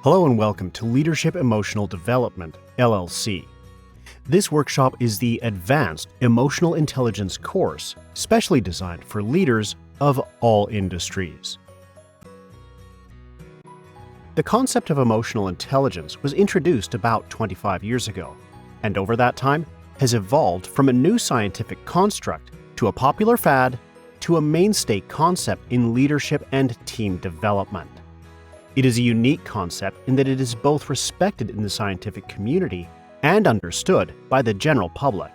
Hello and welcome to Leadership Emotional Development, LLC. This workshop is the Advanced Emotional Intelligence course, specially designed for leaders of all industries. The concept of emotional intelligence was introduced about 25 years ago, and over that time has evolved from a new scientific construct to a popular fad to a mainstay concept in leadership and team development. It is a unique concept in that it is both respected in the scientific community and understood by the general public.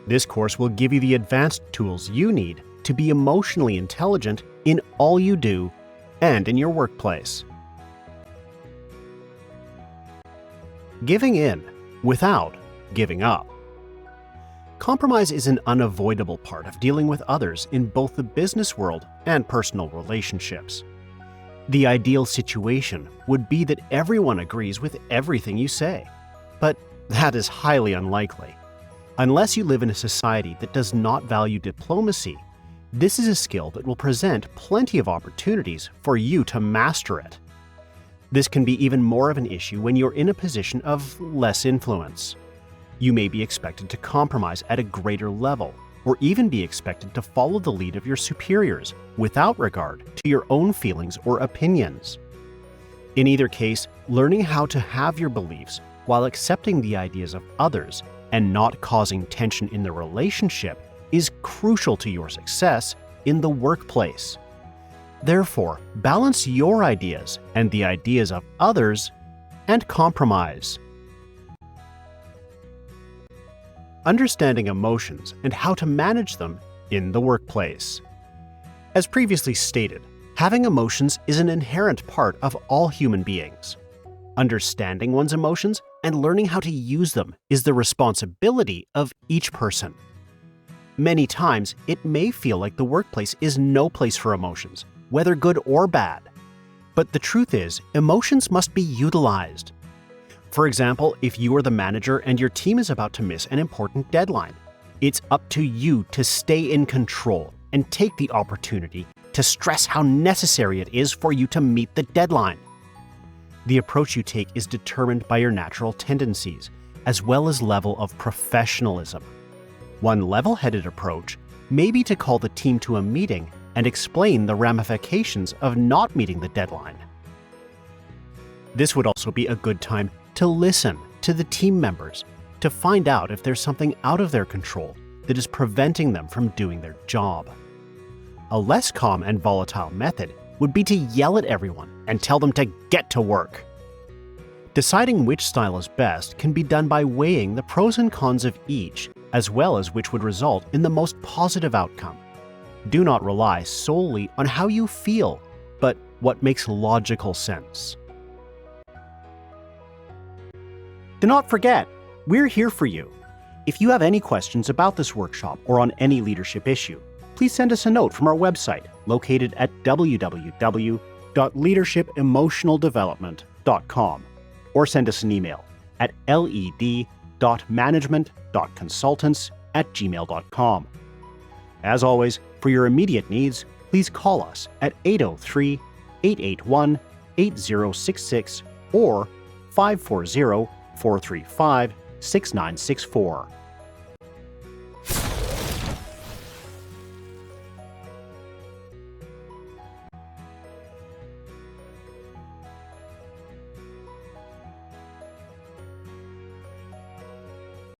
This course will give you the advanced tools you need to be emotionally intelligent in all you do and in your workplace. Giving in without giving up. Compromise is an unavoidable part of dealing with others in both the business world and personal relationships. The ideal situation would be that everyone agrees with everything you say, but that is highly unlikely. Unless you live in a society that does not value diplomacy, this is a skill that will present plenty of opportunities for you to master it. This can be even more of an issue when you're in a position of less influence. You may be expected to compromise at a greater level, or even be expected to follow the lead of your superiors without regard to your own feelings or opinions. In either case, learning how to have your beliefs while accepting the ideas of others and not causing tension in the relationship is crucial to your success in the workplace. Therefore, balance your ideas and the ideas of others and compromise. Understanding emotions and how to manage them in the workplace. As previously stated, having emotions is an inherent part of all human beings. Understanding one's emotions and learning how to use them is the responsibility of each person. Many times, it may feel like the workplace is no place for emotions, whether good or bad. But the truth is, emotions must be utilized. For example, if you are the manager and your team is about to miss an important deadline, it's up to you to stay in control and take the opportunity to stress how necessary it is for you to meet the deadline. The approach you take is determined by your natural tendencies, as well as level of professionalism. One level-headed approach may be to call the team to a meeting and explain the ramifications of not meeting the deadline. This would also be a good time to listen to the team members to find out if there's something out of their control that is preventing them from doing their job. A less calm and volatile method would be to yell at everyone and tell them to get to work. Deciding which style is best can be done by weighing the pros and cons of each, as well as which would result in the most positive outcome. Do not rely solely on how you feel, but what makes logical sense. Do not forget, we're here for you. If you have any questions about this workshop or on any leadership issue, please send us a note from our website located at www.leadershipemotionaldevelopment.com or send us an email at led.management.consultants@gmail.com. As always, for your immediate needs, please call us at 803-881-8066 or 540-435-6964.